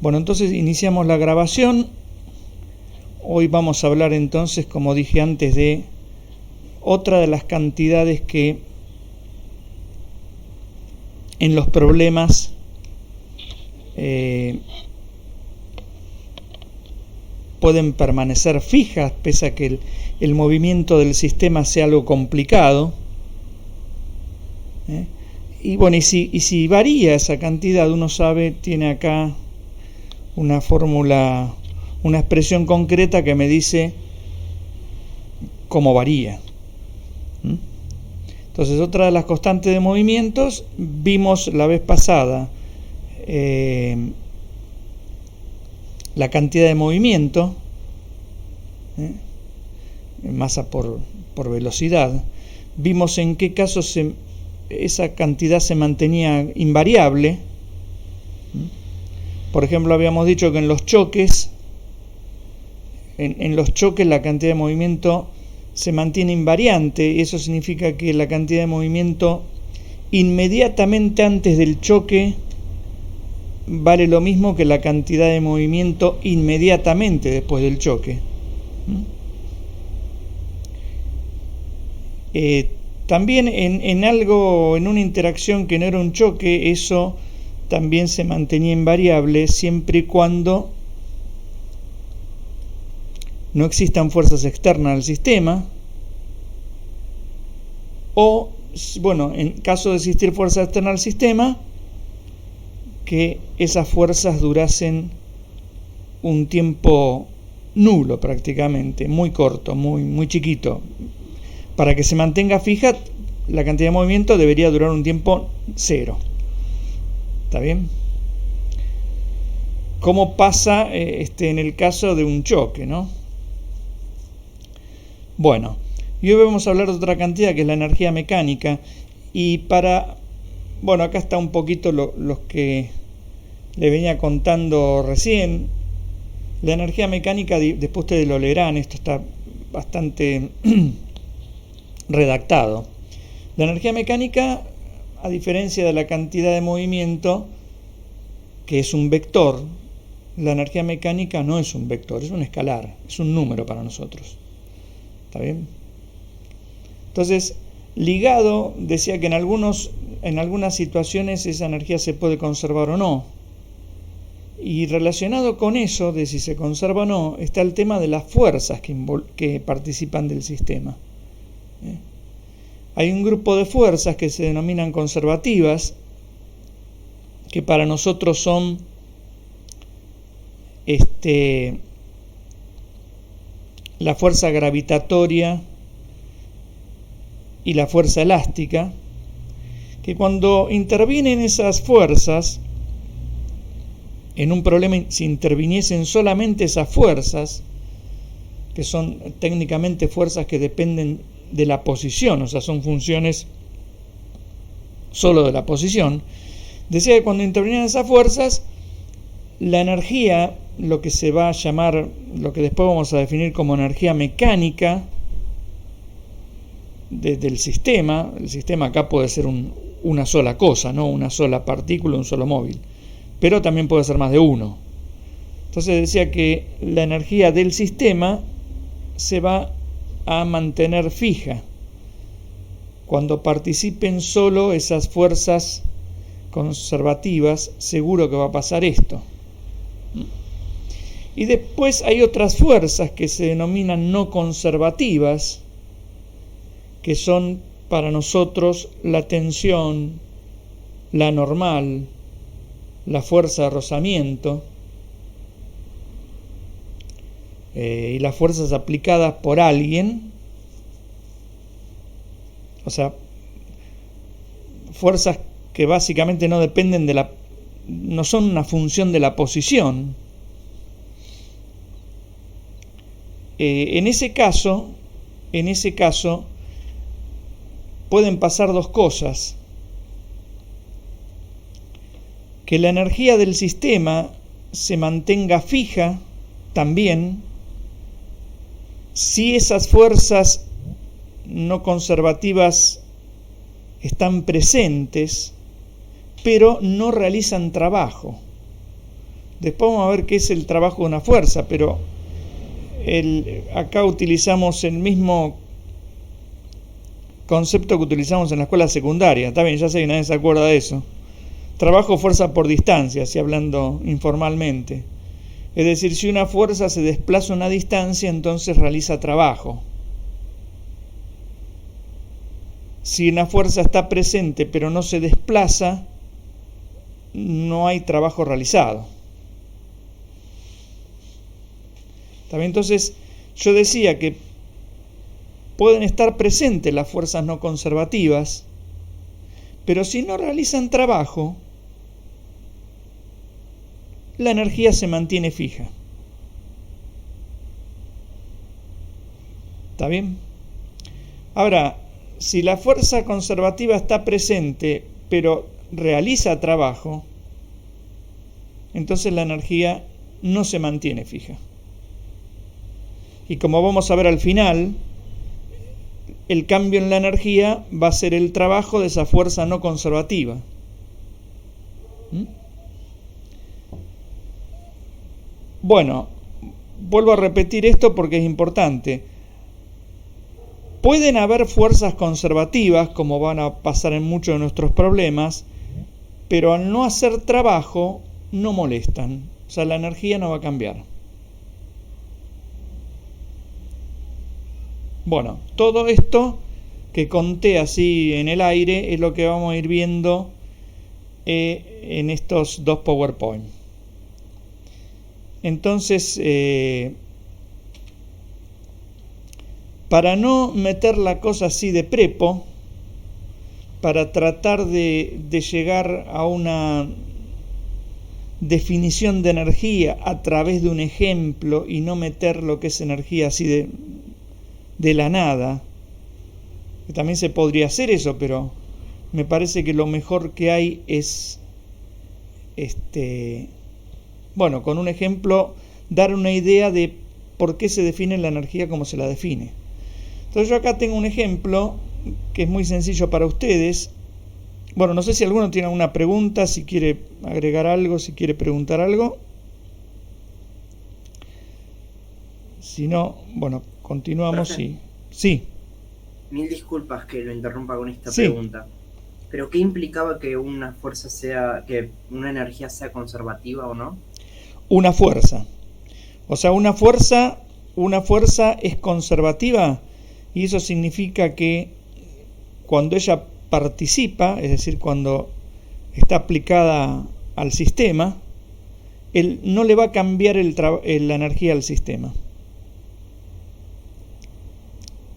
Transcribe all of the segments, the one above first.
Bueno, entonces iniciamos la grabación. Hoy vamos a hablar entonces, como dije antes, de otra de las cantidades que en los problemas pueden permanecer fijas, pese a que el movimiento del sistema sea algo complicado. Y bueno, y si varía esa cantidad, uno sabe, tiene acá una fórmula, una expresión concreta que me dice cómo varía. Entonces, otra de las constantes de movimientos, vimos la vez pasada la cantidad de movimiento, masa por velocidad. Vimos en qué casos esa cantidad se mantenía invariable. Por ejemplo, habíamos dicho que en los choques, en los choques la cantidad de movimiento se mantiene invariante, y eso significa que la cantidad de movimiento inmediatamente antes del choque vale lo mismo que la cantidad de movimiento inmediatamente después del choque. También en una interacción que no era un choque, eso también se mantenía invariable siempre y cuando no existan fuerzas externas al sistema, o, bueno, en caso de existir fuerzas externas al sistema, que esas fuerzas durasen un tiempo nulo prácticamente, muy corto, muy chiquito. Para que se mantenga fija, la cantidad de movimiento debería durar un tiempo cero. ¿Está bien? ¿Cómo pasa en el caso de un choque, no? Bueno, y hoy vamos a hablar de otra cantidad, que es la energía mecánica. Y bueno, acá está un poquito los que le venía contando recién. La energía mecánica, después ustedes lo leerán, esto está bastante redactado. La energía mecánica, a diferencia de la cantidad de movimiento, que es un vector, la energía mecánica no es un vector, es un escalar, es un número para nosotros. ¿Está bien? Entonces, ligado, decía que en algunas situaciones esa energía se puede conservar o no. Y relacionado con eso, de si se conserva o no, está el tema de las fuerzas que participan del sistema. Hay un grupo de fuerzas que se denominan conservativas, que para nosotros son la fuerza gravitatoria y la fuerza elástica, que cuando intervienen esas fuerzas en un problema, si interviniesen solamente esas fuerzas, que son técnicamente fuerzas que dependen de la posición, o sea, son funciones solo de la posición, decía que cuando intervienen esas fuerzas, la energía, lo que se va a llamar, lo que después vamos a definir como energía mecánica del sistema, el sistema acá puede ser una sola cosa, no una sola partícula, un solo móvil, pero también puede ser más de uno. Entonces decía que la energía del sistema se va a mantener fija cuando participen solo esas fuerzas conservativas. Seguro que va a pasar esto. Y después hay otras fuerzas que se denominan no conservativas, que son para nosotros la tensión, la normal, la fuerza de rozamiento, y las fuerzas aplicadas por alguien, o sea, fuerzas que básicamente no dependen no son una función de la posición. En ese caso pueden pasar dos cosas: que la energía del sistema se mantenga fija también si esas fuerzas no conservativas están presentes, pero no realizan trabajo. Después vamos a ver qué es el trabajo de una fuerza, pero acá utilizamos el mismo concepto que utilizamos en la escuela secundaria. Está bien, ya sé que nadie se acuerda de eso. Trabajo fuerza por distancia, así hablando informalmente. Es decir, si una fuerza se desplaza una distancia, entonces realiza trabajo. Si una fuerza está presente pero no se desplaza, no hay trabajo realizado. También entonces yo decía que pueden estar presentes las fuerzas no conservativas, pero si no realizan trabajo, la energía se mantiene fija. ¿Está bien? Ahora, si la fuerza conservativa está presente, pero realiza trabajo, entonces la energía no se mantiene fija. Y como vamos a ver al final, el cambio en la energía va a ser el trabajo de esa fuerza no conservativa. Bueno, vuelvo a repetir esto porque es importante. Pueden haber fuerzas conservativas, como van a pasar en muchos de nuestros problemas, pero al no hacer trabajo, no molestan. O sea, la energía no va a cambiar. Bueno, todo esto que conté así en el aire es lo que vamos a ir viendo en estos dos PowerPoint. Entonces, para no meter la cosa así de prepo, para tratar de llegar a una definición de energía a través de un ejemplo y no meter lo que es energía así de la nada, que también se podría hacer eso, pero me parece que lo mejor que hay es bueno, con un ejemplo dar una idea de por qué se define la energía como se la define. Entonces yo acá tengo un ejemplo que es muy sencillo para ustedes. Bueno, no sé si alguno tiene alguna pregunta, si quiere agregar algo, si quiere preguntar algo. Si no, bueno, continuamos. Sí. Mil disculpas que lo interrumpa con esta pregunta. ¿Pero qué implicaba que una fuerza que una energía sea conservativa o no? Una fuerza. O sea, una fuerza es conservativa y eso significa que cuando ella participa, es decir, cuando está aplicada al sistema, no le va a cambiar la energía al sistema.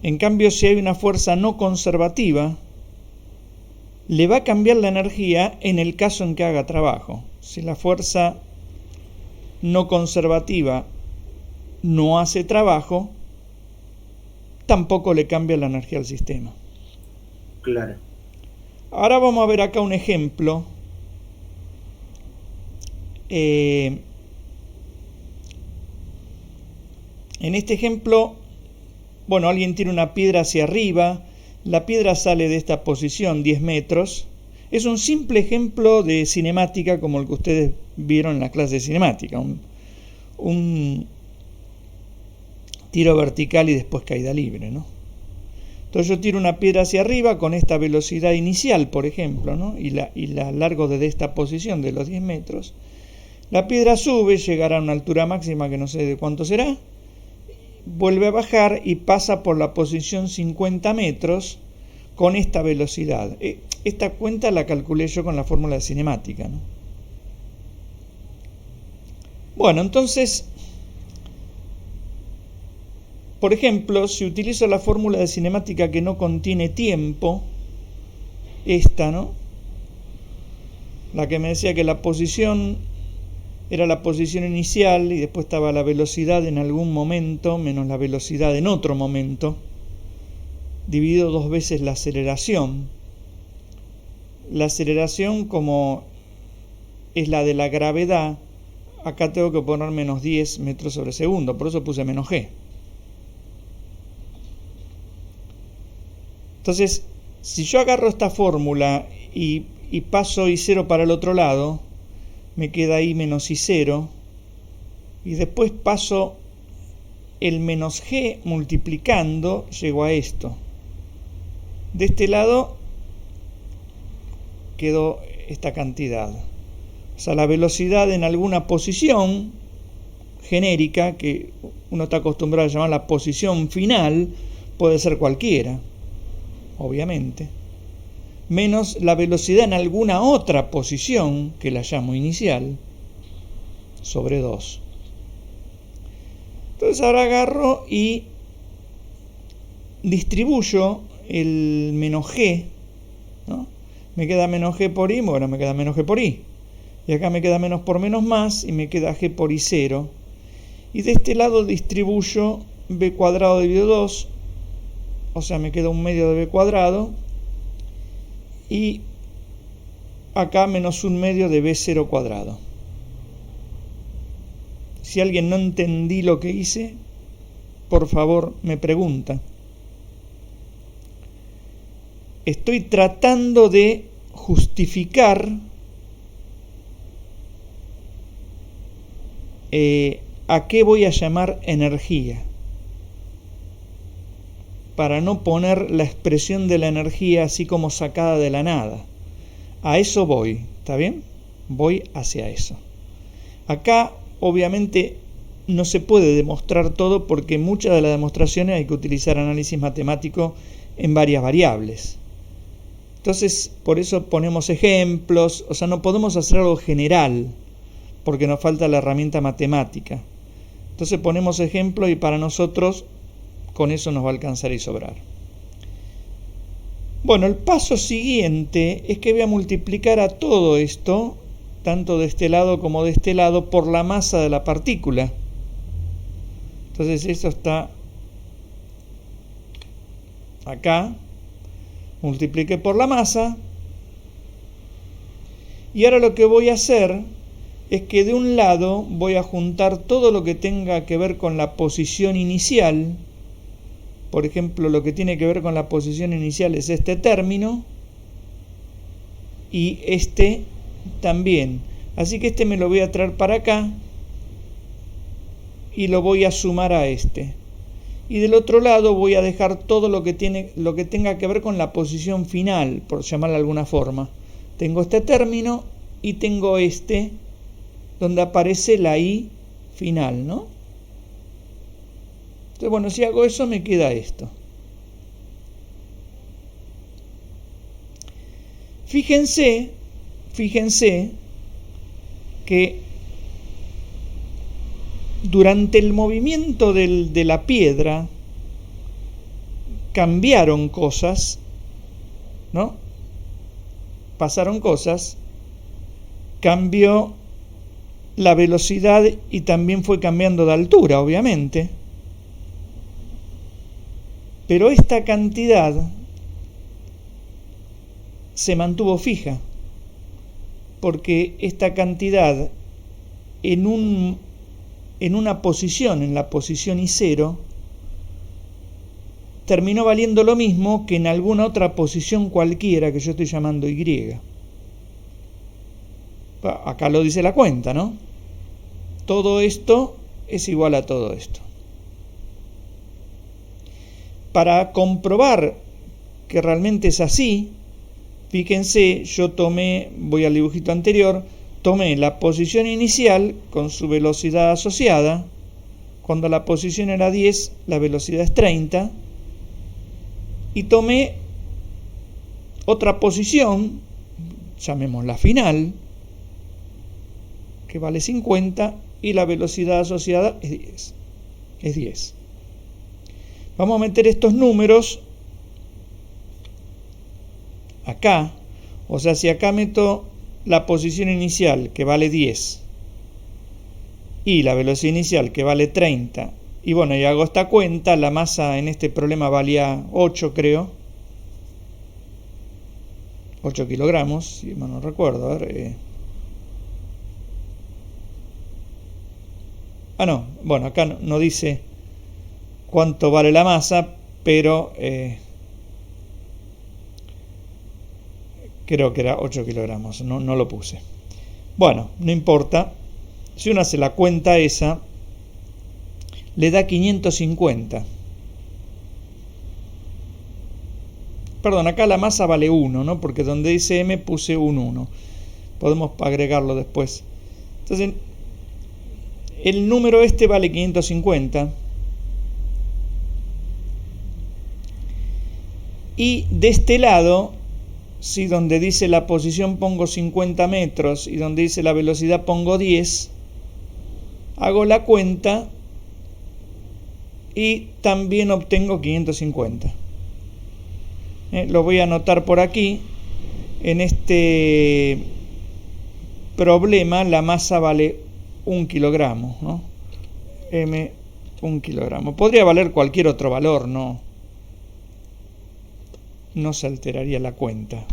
En cambio, si hay una fuerza no conservativa, le va a cambiar la energía en el caso en que haga trabajo. Si la fuerza no conservativa no hace trabajo, tampoco le cambia la energía al sistema. Claro. Ahora vamos a ver acá un ejemplo. En este ejemplo, bueno, alguien tira una piedra hacia arriba, la piedra sale de esta posición 10 metros. Es un simple ejemplo de cinemática como el que ustedes vieron en la clase de cinemática. Un tiro vertical y después caída libre, ¿no? Entonces yo tiro una piedra hacia arriba con esta velocidad inicial, por ejemplo, ¿no? y la largo desde esta posición de los 10 metros. La piedra sube, llegará a una altura máxima que no sé de cuánto será, vuelve a bajar y pasa por la posición 50 metros con esta velocidad. Esta cuenta la calculé yo con la fórmula de cinemática, ¿no? Bueno, entonces, por ejemplo, si utilizo la fórmula de cinemática que no contiene tiempo, esta, ¿no? La que me decía que la posición era la posición inicial y después estaba la velocidad en algún momento menos la velocidad en otro momento, dividido 2 veces la aceleración. La aceleración, como es la de la gravedad, acá tengo que poner menos 10 metros sobre segundo, por eso puse menos g. Entonces, si yo agarro esta fórmula y paso I0 para el otro lado, me queda ahí menos I0, y después paso el menos g multiplicando, llego a esto. De este lado quedó esta cantidad. O sea, la velocidad en alguna posición genérica, que uno está acostumbrado a llamar la posición final, puede ser cualquiera, obviamente, menos la velocidad en alguna otra posición, que la llamo inicial, sobre 2. Entonces ahora agarro y distribuyo el menos g, ¿no? Me queda menos g por i, bueno, me queda menos g por i. Y acá me queda menos por menos más y me queda g por i 0. Y de este lado distribuyo b cuadrado dividido 2, o sea, me queda un medio de b cuadrado. Y acá menos un medio de b0 cuadrado. Si alguien no entendí lo que hice, por favor me pregunta. Estoy tratando de justificar a qué voy a llamar energía, para no poner la expresión de la energía así como sacada de la nada. A eso voy, ¿está bien? Voy hacia eso. Acá, obviamente, no se puede demostrar todo porque muchas de las demostraciones hay que utilizar análisis matemático en varias variables. Entonces, por eso ponemos ejemplos, o sea, no podemos hacer algo general porque nos falta la herramienta matemática. Entonces ponemos ejemplos y para nosotros con eso nos va a alcanzar y sobrar. Bueno, el paso siguiente es que voy a multiplicar a todo esto, tanto de este lado como de este lado, por la masa de la partícula. Entonces esto está acá, multipliqué por la masa, y ahora lo que voy a hacer es que de un lado voy a juntar todo lo que tenga que ver con la posición inicial. Por ejemplo, lo que tiene que ver con la posición inicial es este término y este también. Así que este me lo voy a traer para acá y lo voy a sumar a este. Y del otro lado voy a dejar todo lo que tenga que ver con la posición final, por llamarla de alguna forma. Tengo este término y tengo este donde aparece la i final, ¿no? Entonces, bueno, si hago eso me queda esto. Fíjense que durante el movimiento de la piedra cambiaron cosas, ¿no? Pasaron cosas, cambió la velocidad y también fue cambiando de altura, obviamente. Pero esta cantidad se mantuvo fija, porque esta cantidad en una posición, en la posición I0, terminó valiendo lo mismo que en alguna otra posición cualquiera que yo estoy llamando Y. Acá lo dice la cuenta, ¿no? Todo esto es igual a todo esto. Para comprobar que realmente es así, fíjense, yo voy al dibujito anterior, tomé la posición inicial con su velocidad asociada. Cuando la posición era 10, la velocidad es 30. Y tomé otra posición, llamémosla final, que vale 50, y la velocidad asociada es 10. Es 10. Vamos a meter estos números acá. O sea, si acá meto la posición inicial, que vale 10, y la velocidad inicial, que vale 30, y bueno, y hago esta cuenta, la masa en este problema valía 8, creo. 8 kilogramos, si mal no recuerdo. A ver, no, bueno, acá no dice cuánto vale la masa, pero creo que era 8 kilogramos, no lo puse. Bueno, no importa. Si uno hace la cuenta esa, le da 550. Perdón, acá la masa vale 1, ¿no? Porque donde dice m puse un 1. Podemos agregarlo después. Entonces, el número este vale 550. Y de este lado, si donde dice la posición pongo 50 metros y donde dice la velocidad pongo 10, hago la cuenta y también obtengo 550. Lo voy a anotar por aquí. En este problema la masa vale 1 kilogramo, ¿no? M 1 kilogramo. Podría valer cualquier otro valor, no se alteraría la cuenta.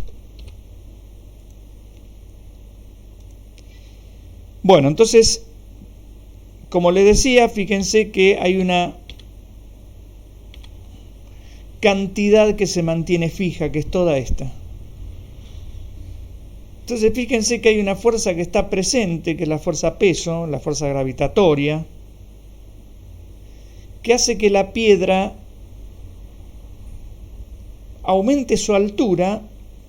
Bueno, entonces, como les decía, fíjense que hay una cantidad que se mantiene fija, que es toda esta. Entonces, fíjense que hay una fuerza que está presente, que es la fuerza peso, la fuerza gravitatoria, que hace que la piedra aumente su altura,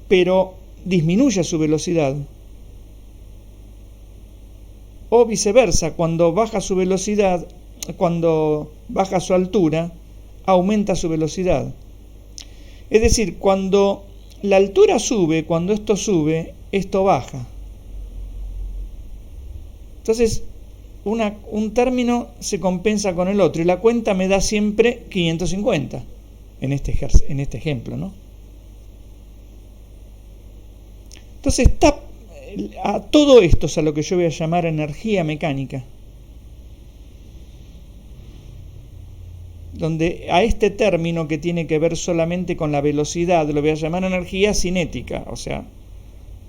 pero disminuya su velocidad. O viceversa, cuando baja su velocidad, cuando baja su altura, aumenta su velocidad. Es decir, cuando la altura sube, cuando esto sube, esto baja. Entonces, un término se compensa con el otro y la cuenta me da siempre 550 en este ejemplo, ¿no? Entonces, a todo esto es a lo que yo voy a llamar energía mecánica. Donde a este término que tiene que ver solamente con la velocidad lo voy a llamar energía cinética, o sea,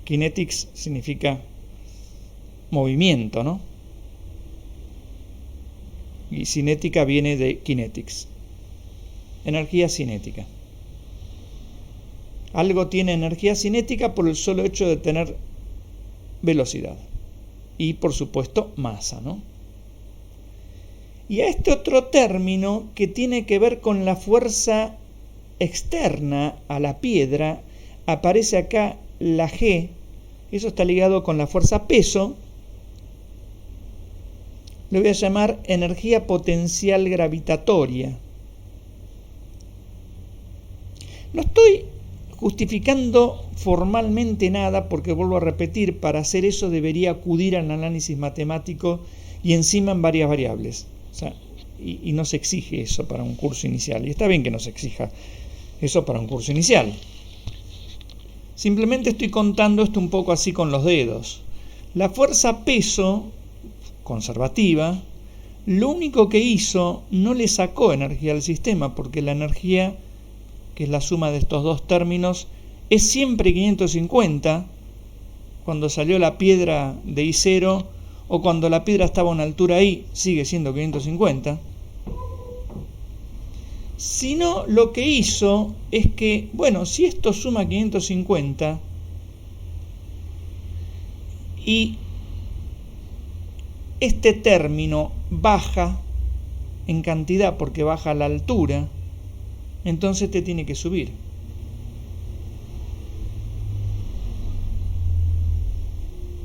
kinetics significa movimiento, ¿no? Y cinética viene de kinetics. Energía cinética. Algo tiene energía cinética por el solo hecho de tener velocidad y, por supuesto, masa, ¿no? Y a este otro término que tiene que ver con la fuerza externa a la piedra, aparece acá la G. Eso está ligado con la fuerza peso. Lo voy a llamar energía potencial gravitatoria. No estoy justificando formalmente nada, porque vuelvo a repetir, para hacer eso debería acudir al análisis matemático y encima en varias variables. O sea, y no se exige eso para un curso inicial. Y está bien que no se exija eso para un curso inicial. Simplemente estoy contando esto un poco así con los dedos. La fuerza peso conservativa, lo único que hizo, no le sacó energía al sistema, porque la energía, que es la suma de estos dos términos, es siempre 550 cuando salió la piedra de I0 o cuando la piedra estaba a una altura I, sigue siendo 550. Sino lo que hizo es que, bueno, si esto suma 550 y este término baja en cantidad porque baja la altura, entonces este tiene que subir.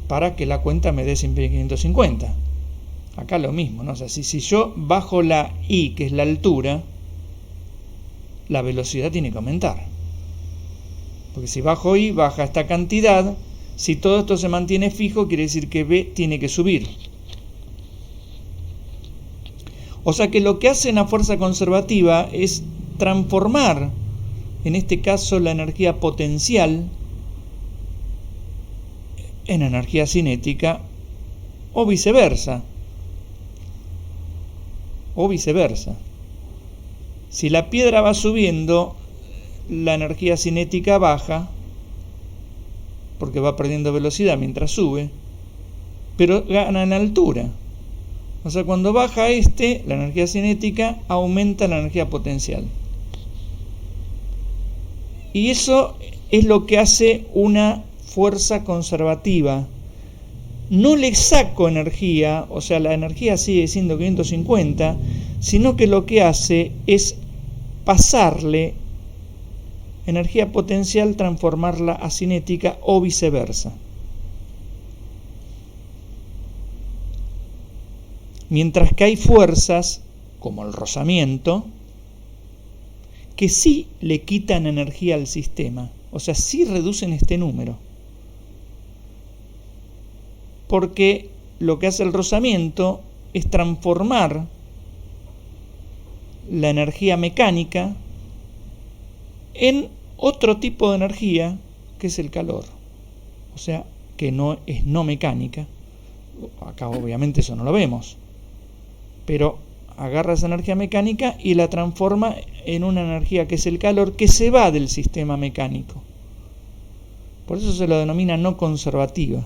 Para que la cuenta me dé siempre 550. Acá lo mismo, ¿no? O sea, si yo bajo la I, que es la altura, la velocidad tiene que aumentar. Porque si bajo I, baja esta cantidad. Si todo esto se mantiene fijo, quiere decir que B tiene que subir. O sea que lo que hace una fuerza conservativa es transformar, en este caso, la energía potencial en energía cinética, o viceversa. Si la piedra va subiendo, la energía cinética baja, porque va perdiendo velocidad mientras sube, pero gana en altura. O sea, cuando baja la energía cinética, aumenta la energía potencial. Y eso es lo que hace una fuerza conservativa. no le saco energía, o sea, la energía sigue siendo 550, sino que lo que hace es pasarle energía potencial, transformarla a cinética o viceversa. Mientras que hay fuerzas, como el rozamiento, que sí le quitan energía al sistema, o sea, sí reducen este número. Porque lo que hace el rozamiento es transformar la energía mecánica en otro tipo de energía, que es el calor. O sea, que no es no mecánica. Acá obviamente eso no lo vemos. Pero agarra esa energía mecánica y la transforma en una energía que es el calor, que se va del sistema mecánico. Por eso se lo denomina no conservativa.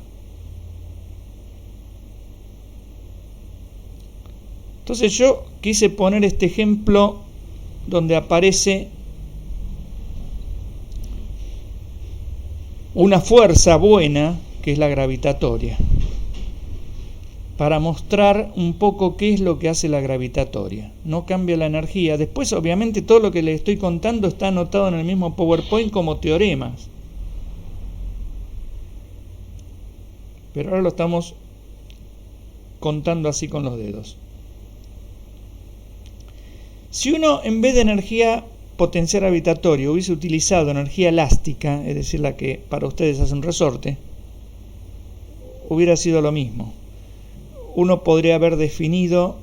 Entonces yo quise poner este ejemplo donde aparece una fuerza buena, que es la gravitatoria, para mostrar un poco qué es lo que hace la gravitatoria. No cambia la energía. Después, obviamente, todo lo que les estoy contando está anotado en el mismo PowerPoint como teoremas. Pero ahora lo estamos contando así con los dedos. Si uno, en vez de energía potencial gravitatoria, hubiese utilizado energía elástica, es decir, la que para ustedes hace un resorte, hubiera sido lo mismo. Uno podría haber definido,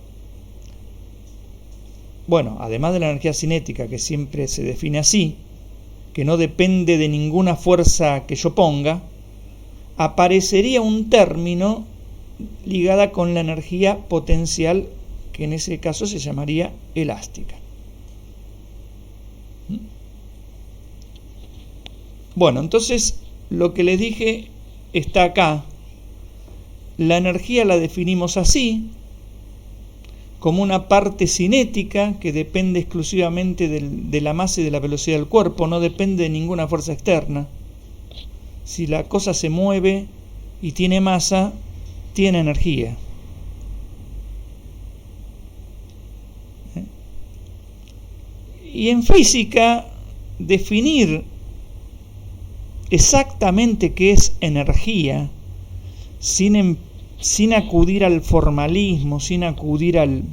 bueno, además de la energía cinética, que siempre se define así, que no depende de ninguna fuerza que yo ponga, aparecería un término ligada con la energía potencial, que en ese caso se llamaría elástica. Bueno, entonces lo que les dije está acá. La energía la definimos así, como una parte cinética que depende exclusivamente de la masa y de la velocidad del cuerpo, no depende de ninguna fuerza externa. Si la cosa se mueve y tiene masa, tiene energía. Y en física, definir exactamente qué es energía, sin acudir al formalismo, sin acudir al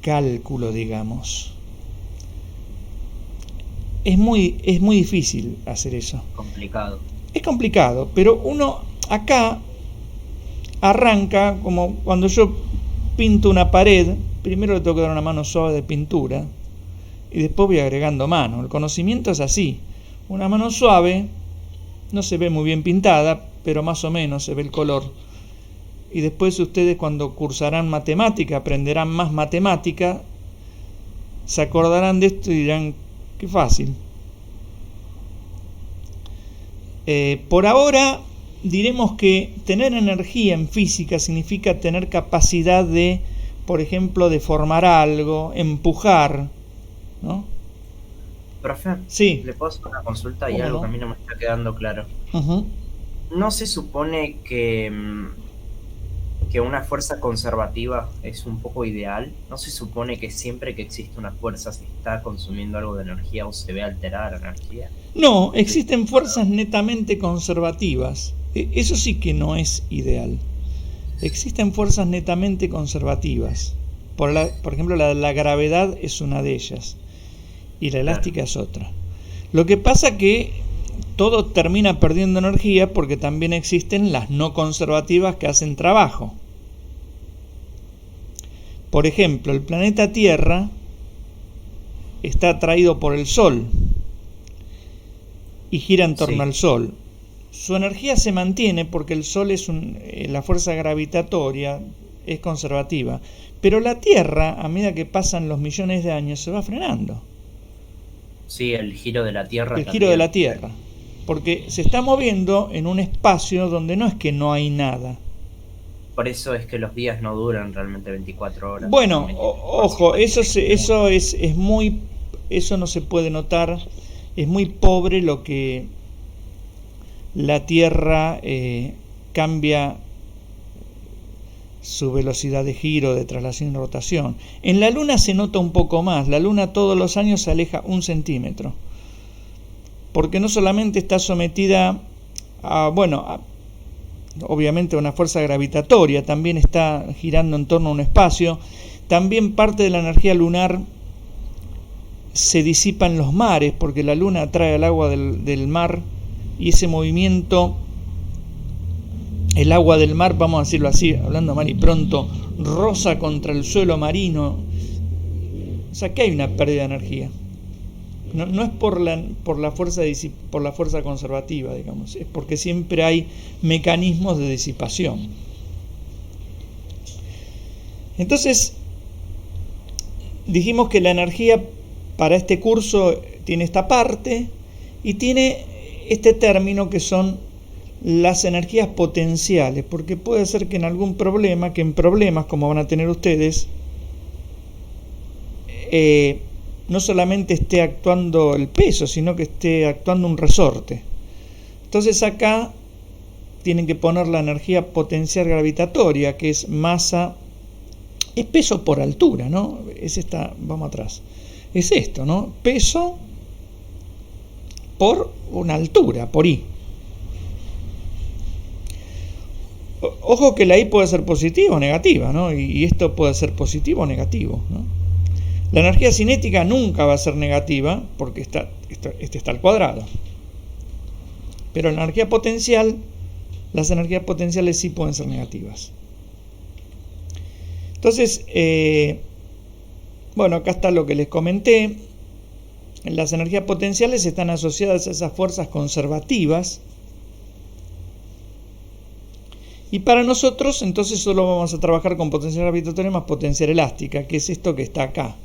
cálculo, digamos. Es muy difícil hacer eso. Complicado. Es complicado, pero uno acá arranca como cuando yo pinto una pared. Primero le tengo que dar una mano suave de pintura y después voy agregando mano. El conocimiento es así. Una mano suave no se ve muy bien pintada, pero más o menos se ve el color. Y después ustedes, cuando cursarán matemática, aprenderán más matemática, se acordarán de esto y dirán, qué fácil. Por ahora diremos que tener energía en física significa tener capacidad de, por ejemplo, de formar algo, empujar, ¿no? Profe, sí. ¿Le puedo hacer una consulta? Y algo que a mí no me está quedando claro. Uh-huh. ¿No se supone que una fuerza conservativa es un poco ideal? ¿No se supone que siempre que existe una fuerza se está consumiendo algo de energía o se ve alterada la energía? No, existen fuerzas netamente conservativas. Eso sí que no es ideal. Existen fuerzas netamente conservativas. Por ejemplo, la gravedad es una de ellas. Y la elástica es otra. Lo que pasa que todo termina perdiendo energía porque también existen las no conservativas que hacen trabajo. Por ejemplo, el planeta Tierra está atraído por el Sol y gira en torno al Sol. Su energía se mantiene porque el Sol es la fuerza gravitatoria es conservativa, pero la Tierra, a medida que pasan los millones de años, se va frenando. Sí, el giro de la Tierra. El giro de la Tierra, porque se está moviendo en un espacio donde no es que no hay nada. Por eso es que los días no duran realmente 24 horas. Bueno, ojo, eso no se puede notar, es muy pobre lo que la Tierra cambia su velocidad de giro, de traslación y rotación. En la Luna se nota un poco más. La Luna todos los años se aleja 1 centímetro. Porque no solamente está sometida obviamente a una fuerza gravitatoria, también está girando en torno a un espacio. También parte de la energía lunar se disipa en los mares, porque la Luna atrae el agua del mar, y ese movimiento, el agua del mar, vamos a decirlo así, hablando mal y pronto, roza contra el suelo marino. O sea que hay una pérdida de energía. No es por la fuerza conservativa, digamos, es porque siempre hay mecanismos de disipación. Entonces, dijimos que la energía para este curso tiene esta parte y tiene este término que son las energías potenciales, porque puede ser que en problemas como van a tener ustedes, no solamente esté actuando el peso, sino que esté actuando un resorte. Entonces acá tienen que poner la energía potencial gravitatoria, que es masa, es peso por altura, ¿no? Es esta, vamos atrás. Es esto, ¿no? Peso por una altura, por I. Ojo que la I puede ser positiva o negativa, ¿no? Y esto puede ser positivo o negativo, ¿no? La energía cinética nunca va a ser negativa porque este está al cuadrado. Pero la energía potencial, las energías potenciales sí pueden ser negativas. Entonces, acá está lo que les comenté. Las energías potenciales están asociadas a esas fuerzas conservativas. Y para nosotros, entonces, solo vamos a trabajar con potencial gravitatorio más potencial elástica, que es esto que está acá.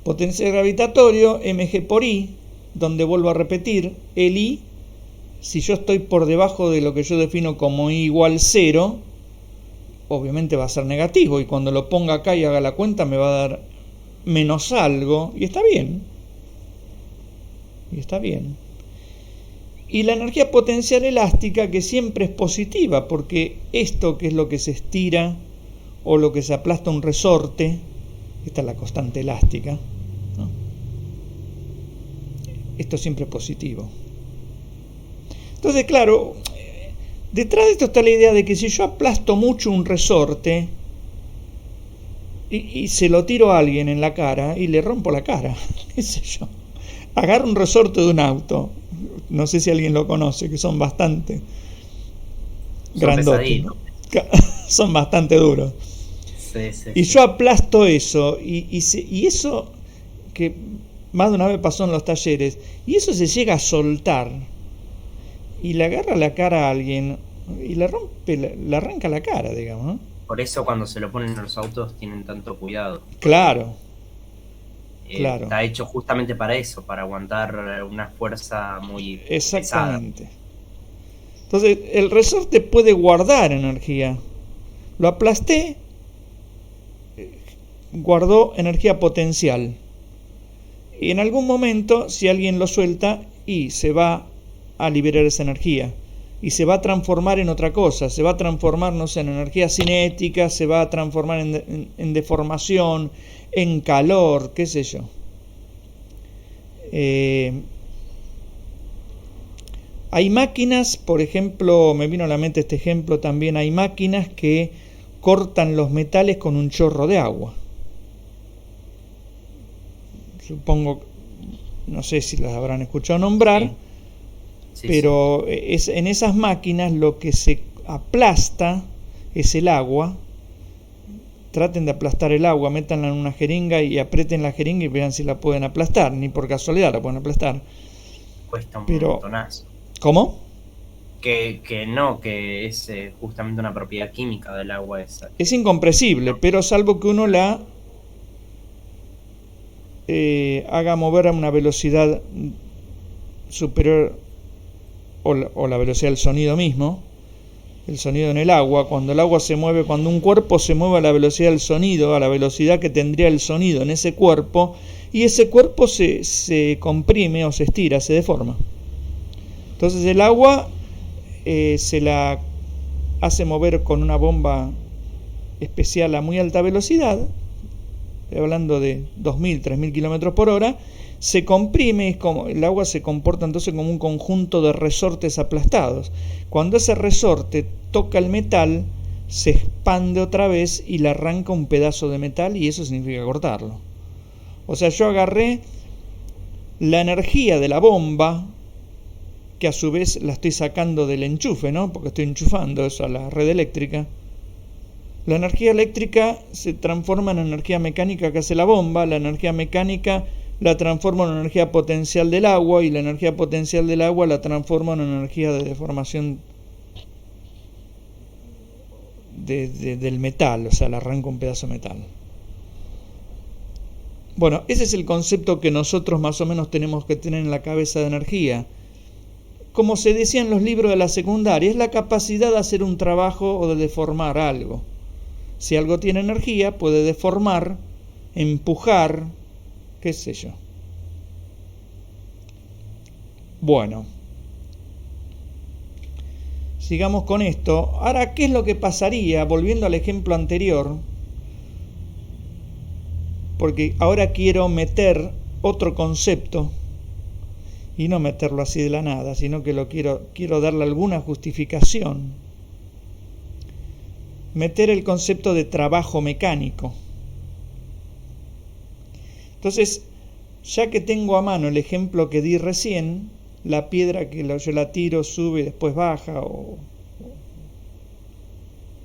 Potencial gravitatorio, mg por I, donde vuelvo a repetir, el I, si yo estoy por debajo de lo que yo defino como I igual 0, obviamente va a ser negativo, y cuando lo ponga acá y haga la cuenta me va a dar menos algo, y está bien. Y la energía potencial elástica, que siempre es positiva, porque esto que es lo que se estira o lo que se aplasta un resorte, esta es la constante elástica, ¿no? Esto siempre es positivo. Entonces, claro, detrás de esto está la idea de que si yo aplasto mucho un resorte y se lo tiro a alguien en la cara y le rompo la cara, qué sé yo, agarro un resorte de un auto, no sé si alguien lo conoce, que son bastante grandotes, ¿no? Son bastante duros. Y yo aplasto eso, y eso que más de una vez pasó en los talleres, y eso se llega a soltar, y le agarra la cara a alguien, y le arranca la cara, digamos, ¿no? Por eso cuando se lo ponen en los autos tienen tanto cuidado. Claro. Está hecho justamente para eso, para aguantar una fuerza muy exactamente pesada. Entonces, el resorte puede guardar energía. Lo aplasté, guardó energía potencial. Y en algún momento, si alguien lo suelta, y se va a liberar esa energía. Y se va a transformar en otra cosa. Se va a transformar, no sé, en energía cinética, se va a transformar en deformación, en calor, qué sé yo. Hay máquinas, por ejemplo, me vino a la mente este ejemplo también, hay máquinas que cortan los metales con un chorro de agua. Supongo, no sé si las habrán escuchado nombrar, sí, pero sí. En esas máquinas lo que se aplasta es el agua. Traten de aplastar el agua, métanla en una jeringa y aprieten la jeringa y vean si la pueden aplastar. Ni por casualidad la pueden aplastar. Cuesta un montonazo. ¿Cómo? Que es justamente una propiedad química del agua esa. Es incompresible, pero salvo que uno la haga mover a una velocidad superior o la velocidad del sonido mismo. El sonido en el agua, cuando el agua se mueve, cuando un cuerpo se mueve a la velocidad del sonido, a la velocidad que tendría el sonido en ese cuerpo, y ese cuerpo se comprime o se estira, se deforma. Entonces el agua se la hace mover con una bomba especial a muy alta velocidad, estoy hablando de 2.000, 3.000 kilómetros por hora, se comprime, el agua se comporta entonces como un conjunto de resortes aplastados. Cuando ese resorte toca el metal, se expande otra vez y le arranca un pedazo de metal, y eso significa cortarlo. O sea, yo agarré la energía de la bomba, que a su vez la estoy sacando del enchufe, ¿no? Porque estoy enchufando eso a la red eléctrica. La energía eléctrica se transforma en energía mecánica que hace la bomba, la energía mecánica la transforma en energía potencial del agua, y la energía potencial del agua la transforma en energía de deformación del metal, o sea, le arranca un pedazo de metal. Bueno, ese es el concepto que nosotros más o menos tenemos que tener en la cabeza de energía. Como se decía en los libros de la secundaria, es la capacidad de hacer un trabajo o de deformar algo. Si algo tiene energía, puede deformar, empujar, qué sé yo. Bueno, sigamos con esto. Ahora, ¿qué es lo que pasaría? Volviendo al ejemplo anterior, porque ahora quiero meter otro concepto, y no meterlo así de la nada, sino que quiero darle alguna justificación. Meter el concepto de trabajo mecánico. Entonces, ya que tengo a mano el ejemplo que di recién, la piedra que yo la tiro, sube y después baja,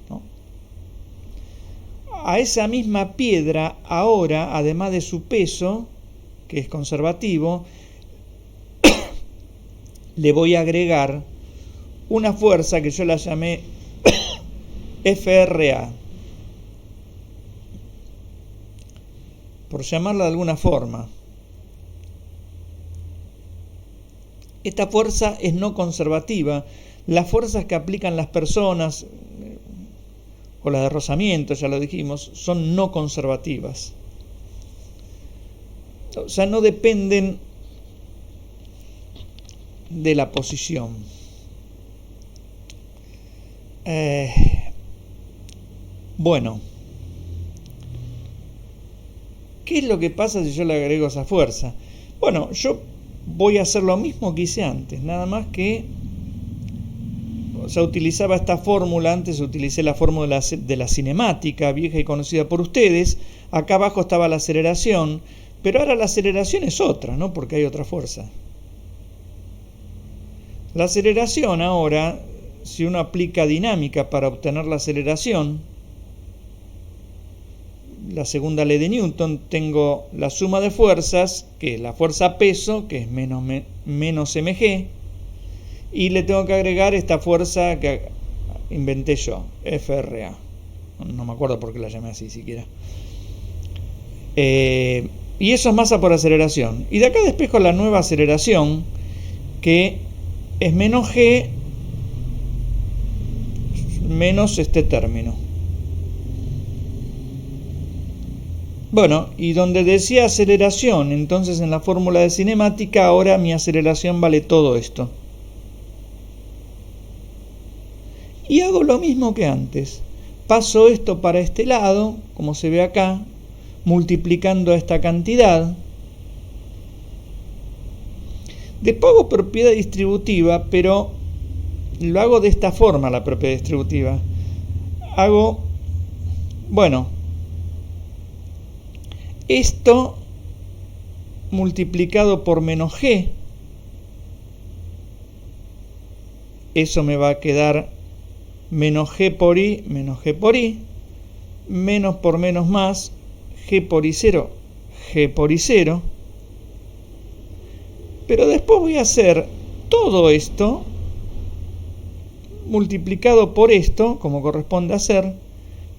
¿no? A esa misma piedra, ahora, además de su peso, que es conservativo, le voy a agregar una fuerza que yo la llamé FRA, por llamarla de alguna forma. Esta fuerza es no conservativa. Las fuerzas que aplican las personas, o las de rozamiento, ya lo dijimos, son no conservativas. O sea, no dependen de la posición. Bueno, ¿qué es lo que pasa si yo le agrego esa fuerza? Bueno, yo voy a hacer lo mismo que hice antes, nada más que, o sea, utilizaba esta fórmula. Antes utilicé la fórmula de la cinemática, vieja y conocida por ustedes. Acá abajo estaba la aceleración, pero ahora la aceleración es otra, ¿no? Porque hay otra fuerza. La aceleración ahora, si uno aplica dinámica para obtener la aceleración, la segunda ley de Newton, tengo la suma de fuerzas, que es la fuerza peso, que es menos mg, y le tengo que agregar esta fuerza que inventé yo, FRA. No me acuerdo por qué la llamé así siquiera. Y eso es masa por aceleración. Y de acá despejo la nueva aceleración, que es menos g menos este término. Bueno, y donde decía aceleración, entonces en la fórmula de cinemática, ahora mi aceleración vale todo esto. Y hago lo mismo que antes. Paso esto para este lado, como se ve acá, multiplicando esta cantidad. Después hago propiedad distributiva, pero lo hago de esta forma, la propiedad distributiva. Esto multiplicado por menos g, eso me va a quedar menos g por i, menos por menos más, g por i0, pero después voy a hacer todo esto multiplicado por esto, como corresponde hacer,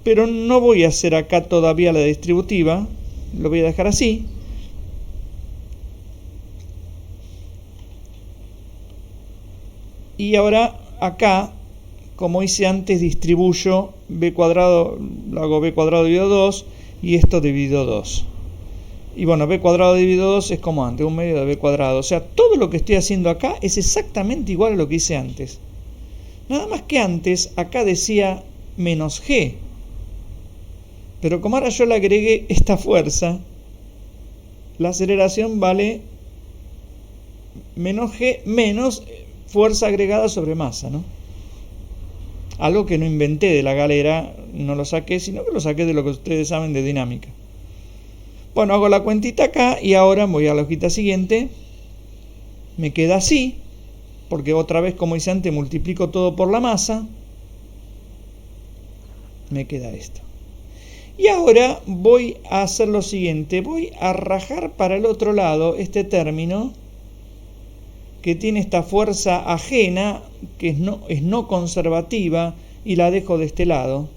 pero no voy a hacer acá todavía la distributiva, lo voy a dejar así. Y ahora acá, como hice antes, distribuyo b cuadrado, lo hago b cuadrado dividido 2, y esto dividido 2. Y bueno, b cuadrado dividido 2 es como antes, 1 medio de b cuadrado. O sea, todo lo que estoy haciendo acá es exactamente igual a lo que hice antes. Nada más que antes, acá decía menos g. Pero como ahora yo le agregué esta fuerza, la aceleración vale menos g menos fuerza agregada sobre masa, ¿no? Algo que no inventé de la galera, no lo saqué, sino que lo saqué de lo que ustedes saben de dinámica. Bueno, hago la cuentita acá y ahora voy a la hojita siguiente. Me queda así, porque otra vez, como hice antes, multiplico todo por la masa. Me queda esto. Y ahora voy a hacer lo siguiente. Voy a rajar para el otro lado este término que tiene esta fuerza ajena, que es no conservativa, y la dejo de este lado.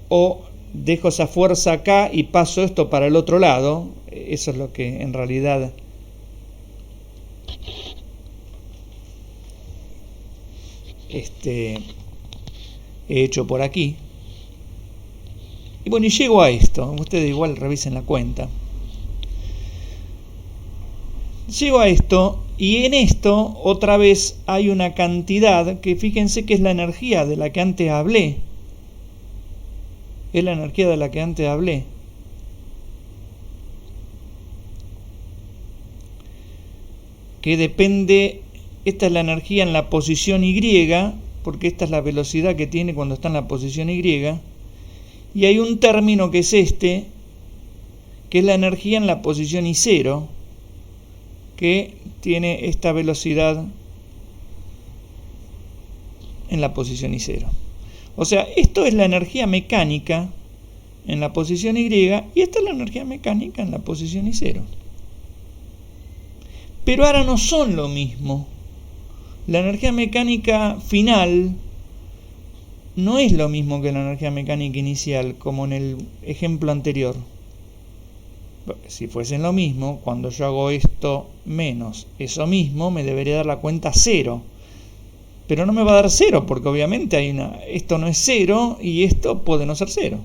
O dejo esa fuerza acá y paso esto para el otro lado. Eso es lo que en realidad he hecho por aquí. Y bueno, y llego a esto. Ustedes igual revisen la cuenta. Llego a esto, y en esto otra vez hay una cantidad que fíjense que es la energía de la que antes hablé. Es la energía de la que antes hablé. Que depende, esta es la energía en la posición Y, porque esta es la velocidad que tiene cuando está en la posición Y. Y hay un término que es este, que es la energía en la posición Y0, que tiene esta velocidad en la posición Y0. O sea, esto es la energía mecánica en la posición Y y esta es la energía mecánica en la posición Y0. Pero ahora no son lo mismo. La energía mecánica final no es lo mismo que la energía mecánica inicial, como en el ejemplo anterior. Si fuesen lo mismo, cuando yo hago esto menos eso mismo, me debería dar la cuenta 0. Pero no me va a dar 0, porque obviamente esto no es 0 y esto puede no ser 0.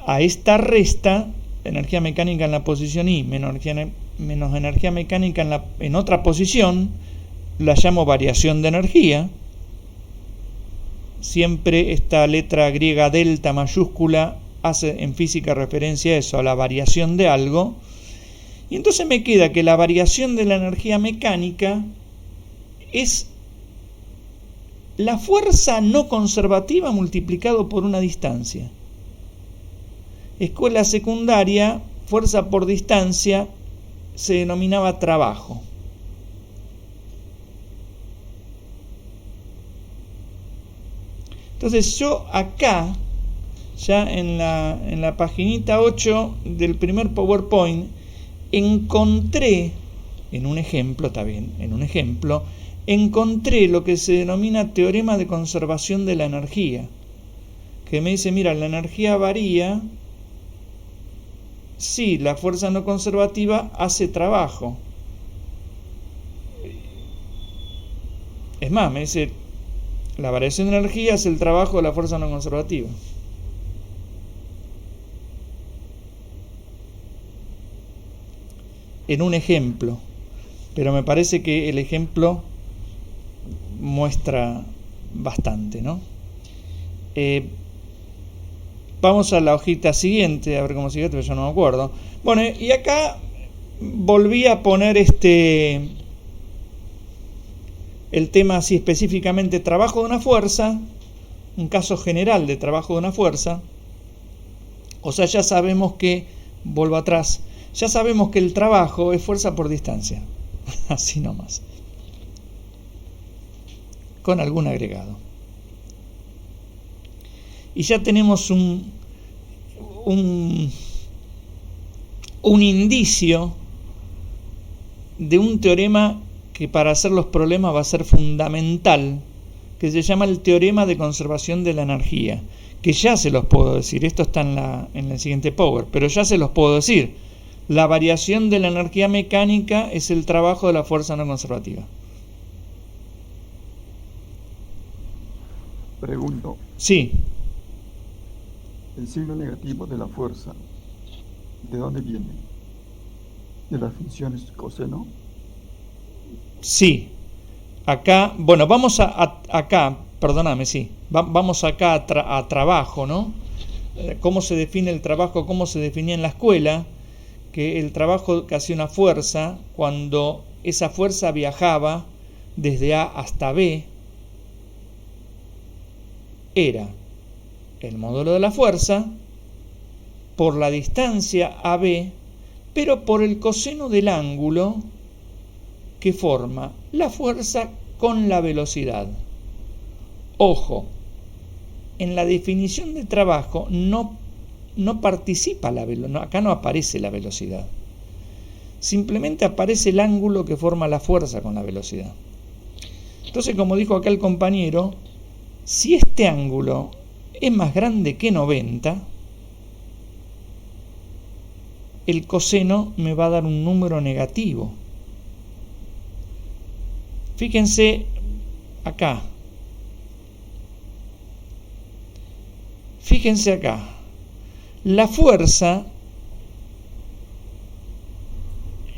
A esta resta, energía mecánica en la posición Y menos energía mecánica en otra posición, la llamo variación de energía. Siempre esta letra griega delta mayúscula hace en física referencia a eso, a la variación de algo. Y entonces me queda que la variación de la energía mecánica es la fuerza no conservativa multiplicado por una distancia. Escuela secundaria, fuerza por distancia, se denominaba trabajo. Entonces yo acá, ya en la paginita 8 del primer PowerPoint, encontré, en un ejemplo, está bien, en un ejemplo, encontré lo que se denomina teorema de conservación de la energía, que me dice, mira, la energía varía si la fuerza no conservativa hace trabajo. Es más, me dice, la variación de energía es el trabajo de la fuerza no conservativa. En un ejemplo, pero me parece que el ejemplo muestra bastante, ¿no? Vamos a la hojita siguiente, a ver cómo sigue, pero yo no me acuerdo. Bueno, y acá volví a poner el tema así específicamente, trabajo de una fuerza, un caso general de trabajo de una fuerza. O sea, ya sabemos que, vuelvo atrás, ya sabemos que el trabajo es fuerza por distancia, así nomás, con algún agregado. Y ya tenemos un indicio de un teorema que para hacer los problemas va a ser fundamental, que se llama el teorema de conservación de la energía, que ya se los puedo decir, esto está en el siguiente power, pero ya se los puedo decir. La variación de la energía mecánica es el trabajo de la fuerza no conservativa. Pregunto, Sí, ¿el signo negativo de la fuerza, de dónde viene? ¿De las funciones coseno? sí. Acá, bueno, vamos acá, perdóname, sí. Vamos acá a trabajo, ¿no? ¿Cómo se define el trabajo? ¿Cómo se definía en la escuela? Que el trabajo que hacía una fuerza, cuando esa fuerza viajaba desde A hasta B, era el módulo de la fuerza por la distancia AB, pero por el coseno del ángulo que forma la fuerza con la velocidad. Ojo, en la definición de trabajo no participa la velocidad, acá no aparece la velocidad. Simplemente aparece el ángulo que forma la fuerza con la velocidad. Entonces, como dijo acá el compañero, si este ángulo es más grande que 90, el coseno me va a dar un número negativo. Fíjense acá. Fíjense acá. La fuerza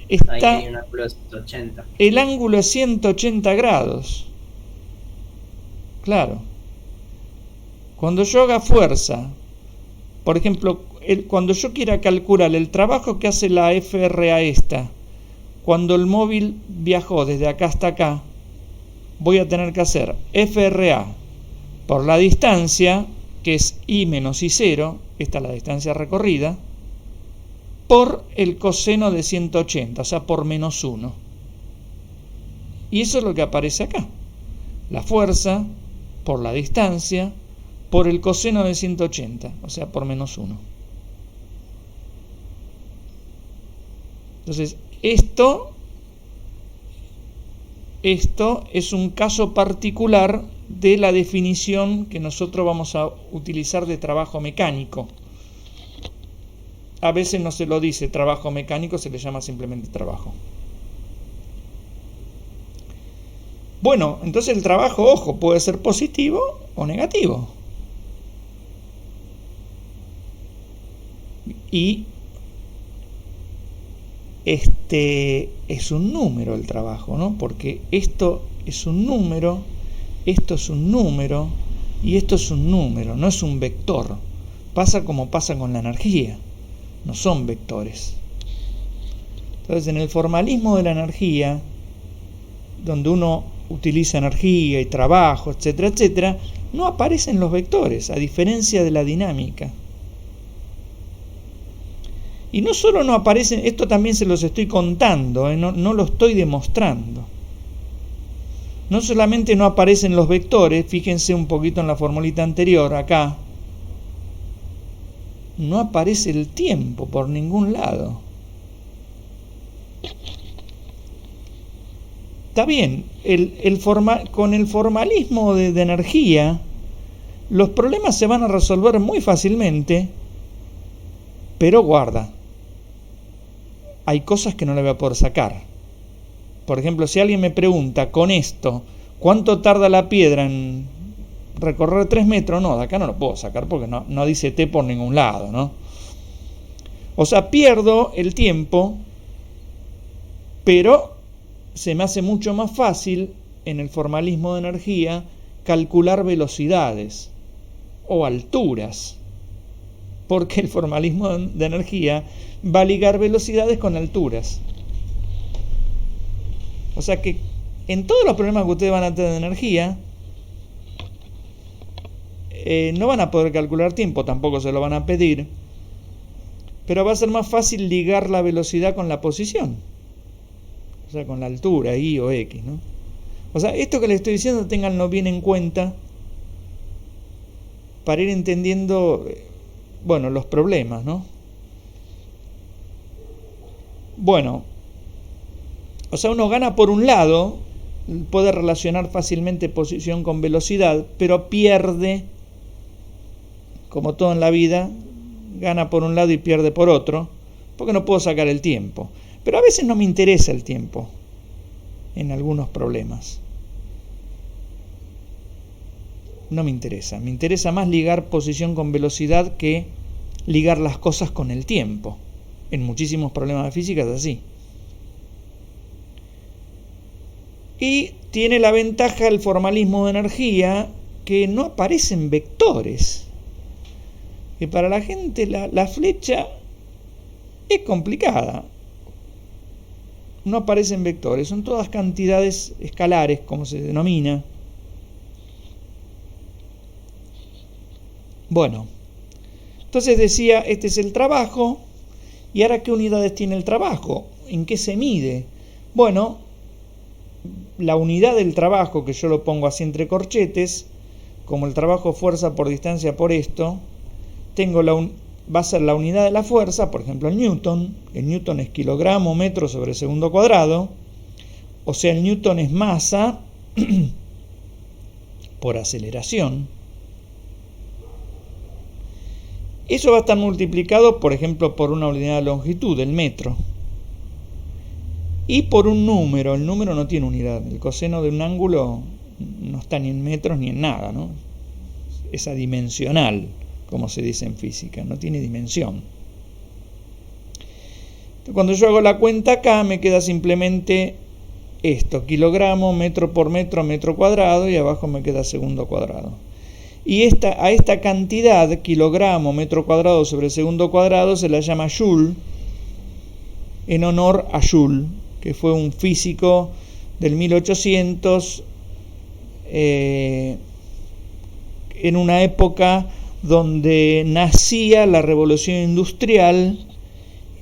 está... Ahí hay un ángulo de 180. El ángulo es 180 grados. Claro. Cuando yo haga fuerza, por ejemplo, cuando yo quiera calcular el trabajo que hace la FRA esta, cuando el móvil viajó desde acá hasta acá, voy a tener que hacer FRA por la distancia, que es I menos I0, esta es la distancia recorrida, por el coseno de 180, o sea, por menos 1. Y eso es lo que aparece acá. La fuerza por la distancia por el coseno de 180, o sea, por menos 1. Entonces, esto es un caso particular de la definición que nosotros vamos a utilizar de trabajo mecánico. A veces no se lo dice trabajo mecánico, se le llama simplemente trabajo. Bueno, entonces el trabajo, ojo, puede ser positivo o negativo. Y es un número el trabajo, ¿no? Porque esto es un número, esto es un número y esto es un número, no es un vector. Pasa como pasa con la energía, no son vectores. Entonces, en el formalismo de la energía, donde uno utiliza energía y trabajo, etcétera, etcétera, no aparecen los vectores, a diferencia de la dinámica. Y no solo no aparecen, esto también se los estoy contando, no lo estoy demostrando. No solamente no aparecen los vectores, fíjense un poquito en la formulita anterior, acá, no aparece el tiempo por ningún lado. Está bien, con el formalismo de energía, los problemas se van a resolver muy fácilmente, pero guarda, hay cosas que no le voy a poder sacar. Por ejemplo, si alguien me pregunta con esto, ¿cuánto tarda la piedra en recorrer 3 metros? No, de acá no lo puedo sacar porque no dice T por ningún lado, ¿no? O sea, pierdo el tiempo, pero se me hace mucho más fácil en el formalismo de energía calcular velocidades o alturas, porque el formalismo de energía va a ligar velocidades con alturas. O sea que en todos los problemas que ustedes van a tener de energía, no van a poder calcular tiempo, tampoco se lo van a pedir, pero va a ser más fácil ligar la velocidad con la posición, o sea, con la altura, y o x, ¿no? O sea, esto que les estoy diciendo, ténganlo bien en cuenta para ir entendiendo, bueno, los problemas, ¿no? Bueno, o sea, uno gana por un lado, puede relacionar fácilmente posición con velocidad, pero pierde, como todo en la vida, gana por un lado y pierde por otro, porque no puedo sacar el tiempo. Pero a veces no me interesa el tiempo en algunos problemas. No me interesa. Me interesa más ligar posición con velocidad que ligar las cosas con el tiempo. En muchísimos problemas de física es así. Y tiene la ventaja el formalismo de energía que no aparecen vectores. Que para la gente la flecha es complicada. No aparecen vectores, son todas cantidades escalares, como se denomina. Bueno, entonces decía, este es el trabajo. ¿Y ahora qué unidades tiene el trabajo? ¿En qué se mide? Bueno, la unidad del trabajo, que yo lo pongo así entre corchetes, como el trabajo fuerza por distancia por esto, va a ser la unidad de la fuerza, por ejemplo el Newton es kilogramo metro sobre segundo cuadrado, o sea el Newton es masa por aceleración. Eso va a estar multiplicado, por ejemplo, por una unidad de longitud, el metro. Y por un número, el número no tiene unidad. El coseno de un ángulo no está ni en metros ni en nada, ¿no? Es adimensional, como se dice en física, no tiene dimensión. Cuando yo hago la cuenta acá, me queda simplemente esto, kilogramo, metro por metro, metro cuadrado, y abajo me queda segundo cuadrado. Y a esta cantidad, kilogramo, metro cuadrado sobre segundo cuadrado, se la llama Joule, en honor a Joule, que fue un físico del 1800, en una época donde nacía la revolución industrial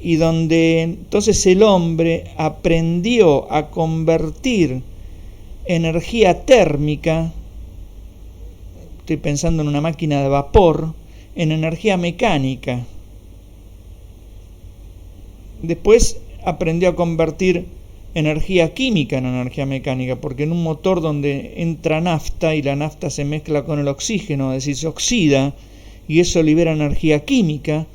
y donde entonces el hombre aprendió a convertir energía térmica, estoy pensando en una máquina de vapor, en energía mecánica. Después aprendió a convertir energía química en energía mecánica, porque en un motor donde entra nafta y la nafta se mezcla con el oxígeno, es decir, se oxida, y eso libera energía química,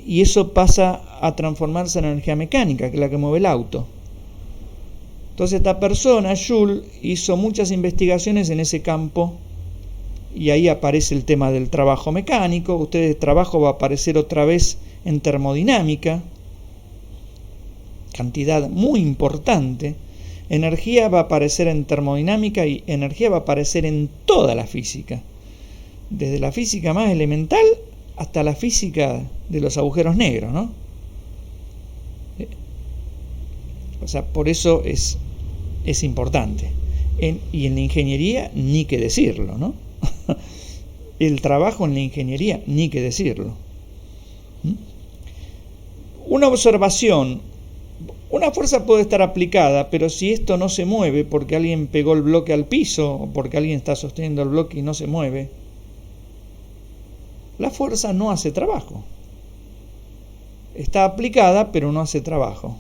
y eso pasa a transformarse en energía mecánica, que es la que mueve el auto. Entonces esta persona, Joule, hizo muchas investigaciones en ese campo, y ahí aparece el tema del trabajo mecánico. Ustedes, trabajo va a aparecer otra vez en termodinámica, cantidad muy importante. Energía va a aparecer en termodinámica y energía va a aparecer en toda la física, desde la física más elemental hasta la física de los agujeros negros, ¿no? O sea, por eso es importante. Y en la ingeniería, ni que decirlo, ¿no? El trabajo en la ingeniería, ni que decirlo. Una observación: una fuerza puede estar aplicada, pero si esto no se mueve porque alguien pegó el bloque al piso o porque alguien está sosteniendo el bloque y no se mueve, la fuerza no hace trabajo. Está aplicada, pero no hace trabajo.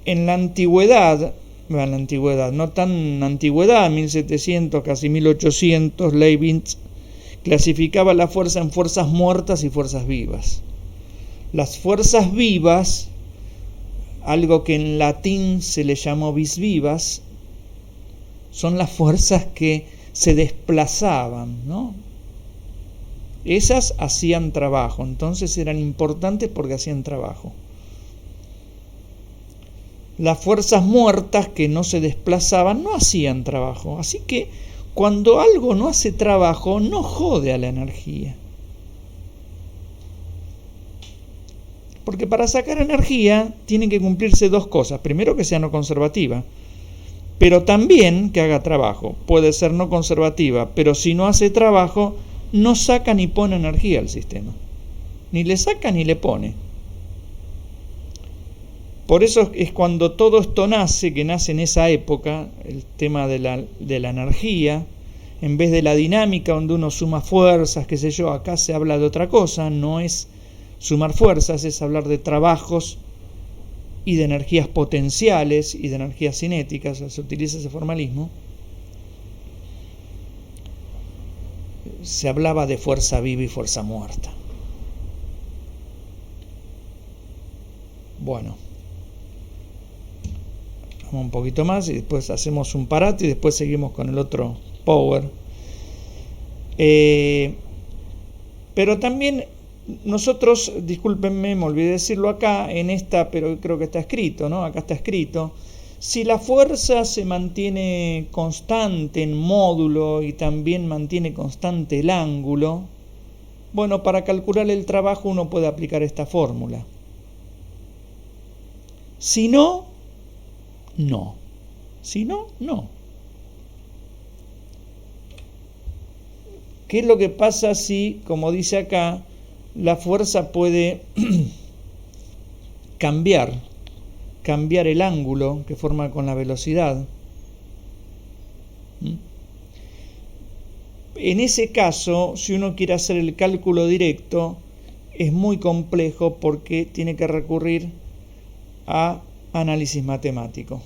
En la antigüedad, no tan antigüedad, 1700, casi 1800, Leibniz clasificaba la fuerza en fuerzas muertas y fuerzas vivas. Las fuerzas vivas, algo que en latín se le llamó vis vivas, son las fuerzas que se desplazaban, ¿no? Esas hacían trabajo, entonces eran importantes porque hacían trabajo. Las fuerzas muertas que no se desplazaban no hacían trabajo. Así que cuando algo no hace trabajo, no jode a la energía. Porque para sacar energía tienen que cumplirse dos cosas. Primero, que sea no conservativa, pero también que haga trabajo. Puede ser no conservativa, pero si no hace trabajo, no saca ni pone energía al sistema. Ni le saca ni le pone. Por eso es cuando todo esto nace, que nace en esa época, el tema de la energía, en vez de la dinámica donde uno suma fuerzas, qué sé yo, acá se habla de otra cosa, no es sumar fuerzas, es hablar de trabajos y de energías potenciales y de energías cinéticas, se utiliza ese formalismo. se hablaba de fuerza viva y fuerza muerta. Bueno, vamos un poquito más y después hacemos un parate y después seguimos con el otro power. Pero también nosotros, discúlpenme, me olvidé decirlo acá, en esta, pero creo que está escrito, ¿no? Acá está escrito, si la fuerza se mantiene constante en módulo y también mantiene constante el ángulo, bueno, para calcular el trabajo uno puede aplicar esta fórmula. Si no, no. Si no, no. ¿Qué es lo que pasa si, como dice acá, la fuerza puede cambiar el ángulo que forma con la velocidad? En ese caso, si uno quiere hacer el cálculo directo, es muy complejo porque tiene que recurrir a análisis matemático.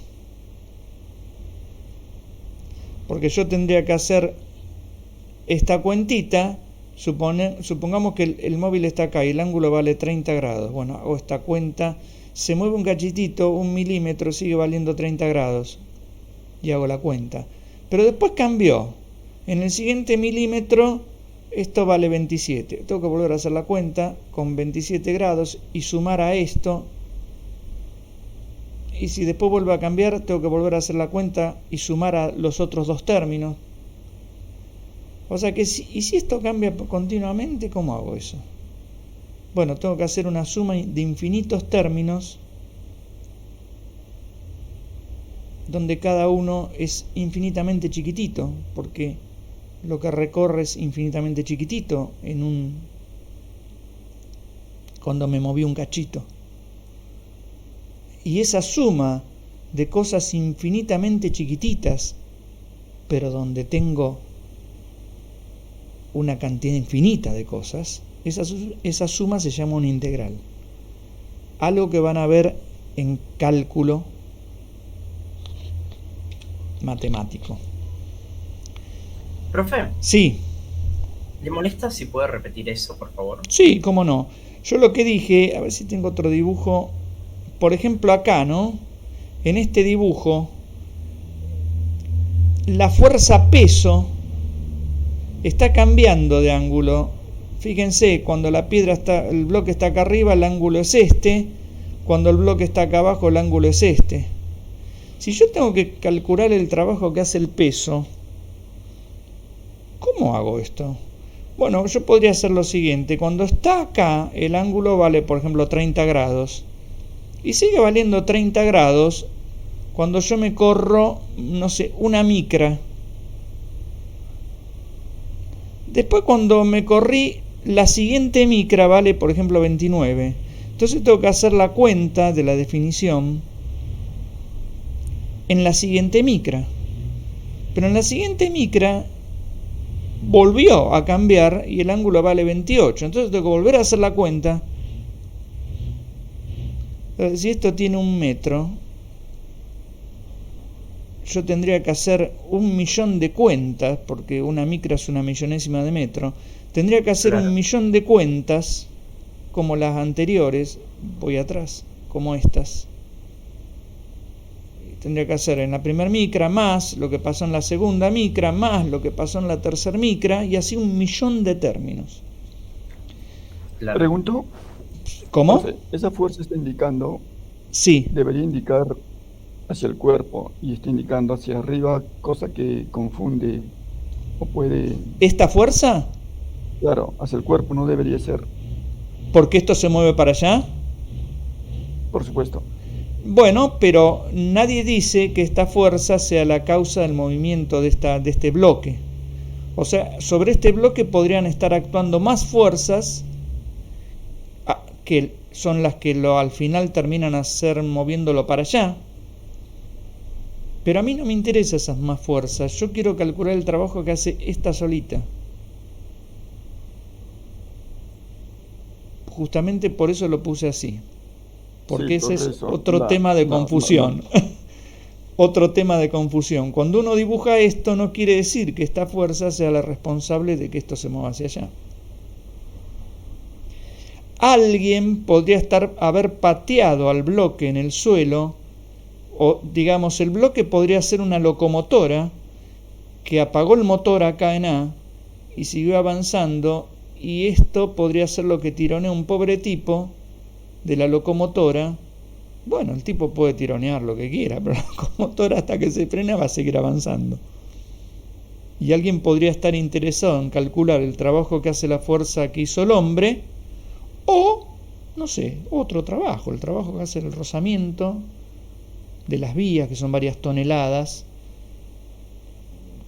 Porque yo tendría que hacer esta cuentita, supongamos que el móvil está acá y el ángulo vale 30 grados. Bueno, hago esta cuenta, se mueve un cachitito, 1 milímetro, sigue valiendo 30 grados. Y hago la cuenta. Pero después cambió. En el siguiente milímetro, esto vale 27. Tengo que volver a hacer la cuenta con 27 grados y sumar a esto. Y si después vuelve a cambiar, tengo que volver a hacer la cuenta y sumar a los otros dos términos. O sea que si esto cambia continuamente, ¿cómo hago eso? Bueno, tengo que hacer una suma de infinitos términos donde cada uno es infinitamente chiquitito, porque lo que recorre es infinitamente chiquitito cuando me moví un cachito. Y esa suma de cosas infinitamente chiquititas, pero donde tengo una cantidad infinita de cosas, esa suma se llama una integral. Algo que van a ver en cálculo matemático. Profe, Sí, ¿le molesta si puede repetir eso, por favor? sí, cómo no. Yo lo que dije, a ver si tengo otro dibujo. Por ejemplo, acá, ¿no? En este dibujo, la fuerza peso está cambiando de ángulo. Fíjense, cuando el bloque está acá arriba, el ángulo es este. Cuando el bloque está acá abajo, el ángulo es este. Si yo tengo que calcular el trabajo que hace el peso, ¿cómo hago esto? Bueno, yo podría hacer lo siguiente. Cuando está acá, el ángulo vale, por ejemplo, 30 grados. Y sigue valiendo 30 grados cuando yo me corro, no sé, una micra. Después cuando me corrí, la siguiente micra vale, por ejemplo, 29. Entonces tengo que hacer la cuenta de la definición en la siguiente micra. Pero en la siguiente micra volvió a cambiar y el ángulo vale 28. Entonces tengo que volver a hacer la cuenta. Si esto tiene 1 metro, yo tendría que hacer 1.000.000 de cuentas, porque una micra es 1/1000.000 de metro. Tendría que hacer 1.000.000 de cuentas, como las anteriores, voy atrás, como estas. Tendría que hacer en la primera micra más lo que pasó en la segunda micra, más lo que pasó en la tercera micra, y así 1.000.000 de términos. Claro. Pregunto, ¿Cómo? José, esa fuerza está indicando, Sí. debería indicar hacia el cuerpo y está indicando hacia arriba, cosa que confunde o puede, ¿Esta fuerza? claro, hacia el cuerpo no debería ser, ¿Porque esto se mueve para allá? por supuesto. Bueno, pero nadie dice que esta fuerza sea la causa del movimiento de este bloque. O sea, sobre este bloque podrían estar actuando más fuerzas que son las que al final terminan moviéndolo para allá. Pero a mí no me interesan esas más fuerzas. Yo quiero calcular el trabajo que hace esta solita. Justamente por eso lo puse así. Porque Sí, ese es eso, otro tema de confusión. otro tema de confusión. Cuando uno dibuja esto, no quiere decir que esta fuerza sea la responsable de que esto se mueva hacia allá. Alguien podría haber pateado al bloque en el suelo, o digamos, el bloque podría ser una locomotora que apagó el motor acá en A y siguió avanzando, y esto podría ser lo que tironea un pobre tipo de la locomotora. Bueno, el tipo puede tironear lo que quiera, pero la locomotora hasta que se frena va a seguir avanzando. Y alguien podría estar interesado en calcular el trabajo que hace la fuerza que hizo el hombre, o, no sé, otro trabajo, el trabajo que hace el rozamiento de las vías, que son varias toneladas,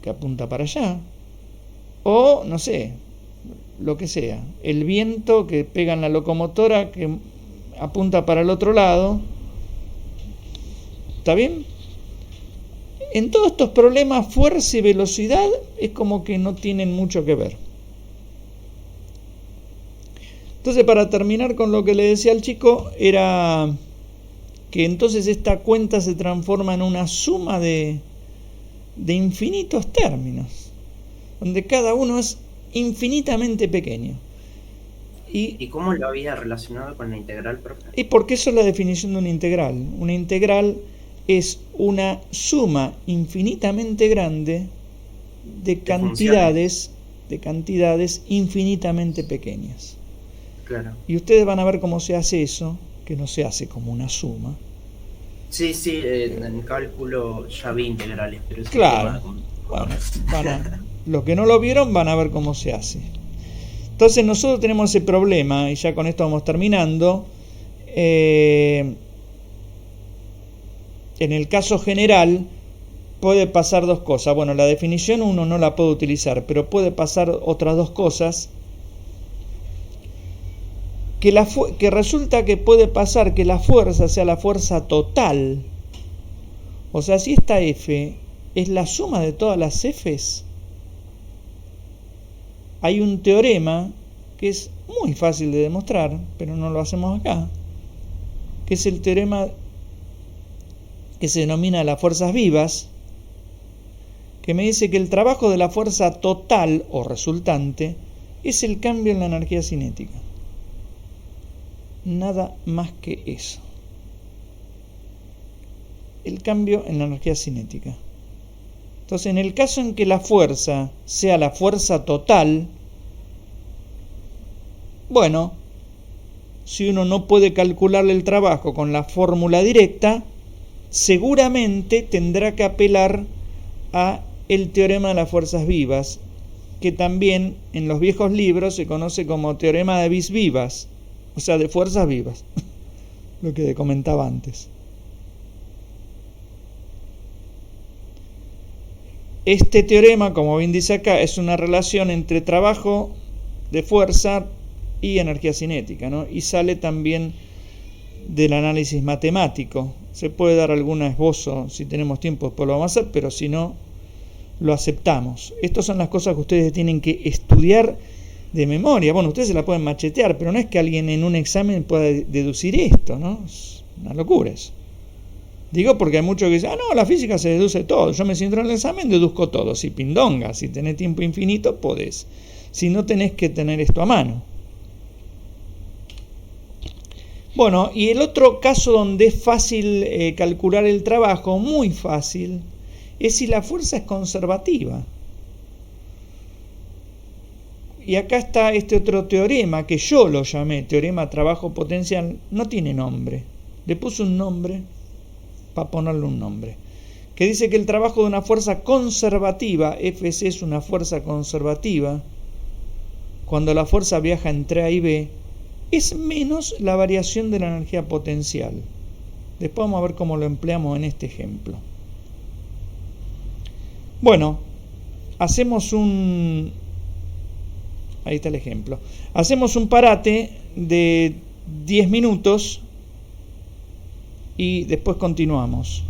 que apunta para allá, o, no sé, lo que sea, el viento que pega en la locomotora que apunta para el otro lado. ¿Está bien? En todos estos problemas, fuerza y velocidad es como que no tienen mucho que ver. Entonces, para terminar con lo que le decía al chico, era que entonces esta cuenta se transforma en una suma de infinitos términos, donde cada uno es infinitamente pequeño. ¿Y cómo lo había relacionado con la integral, profe? Y porque eso es la definición de una integral. Una integral es una suma infinitamente grande de cantidades infinitamente pequeñas. Claro. Y ustedes van a ver cómo se hace eso, que no se hace como una suma. Sí, en cálculo ya vi integrales, pero es claro. Bueno, los que no lo vieron van a ver cómo se hace. Entonces nosotros tenemos ese problema, y ya con esto vamos terminando. En el caso general puede pasar dos cosas. Bueno, la definición uno no la puede utilizar, pero puede pasar otras dos cosas. Que resulta que puede pasar que la fuerza sea la fuerza total. O sea, si esta F es la suma de todas las Fs, hay un teorema que es muy fácil de demostrar, pero no lo hacemos acá, que es el teorema que se denomina las fuerzas vivas, que me dice que el trabajo de la fuerza total o resultante es el cambio en la energía cinética. Nada más que eso. El cambio en la energía cinética. Entonces, en el caso en que la fuerza sea la fuerza total, bueno, si uno no puede calcularle el trabajo con la fórmula directa, seguramente tendrá que apelar a el teorema de las fuerzas vivas, que también en los viejos libros se conoce como teorema de vis vivas, o sea, de fuerzas vivas, lo que comentaba antes. Este teorema, como bien dice acá, es una relación entre trabajo de fuerza y energía cinética, ¿no? Y sale también del análisis matemático. Se puede dar algún esbozo, si tenemos tiempo después lo vamos a hacer, pero si no, lo aceptamos. Estas son las cosas que ustedes tienen que estudiar de memoria. Bueno, ustedes se la pueden machetear, pero no es que alguien en un examen pueda deducir esto, ¿no? Es una locura eso. Digo porque hay muchos que dicen, no, la física se deduce todo. Yo me siento en el examen, deduzco todo. Si pindonga, si tenés tiempo infinito, podés. Si no, tenés que tener esto a mano. Bueno, y el otro caso donde es fácil calcular el trabajo, muy fácil, es si la fuerza es conservativa. Y acá está este otro teorema, que yo lo llamé teorema trabajo potencial, no tiene nombre. Le puse un nombre para ponerle un nombre. Que dice que el trabajo de una fuerza conservativa, Fc es una fuerza conservativa, cuando la fuerza viaja entre A y B, es menos la variación de la energía potencial. Después vamos a ver cómo lo empleamos en este ejemplo. Bueno, hacemos ahí está el ejemplo. Hacemos un parate de 10 minutos y después continuamos.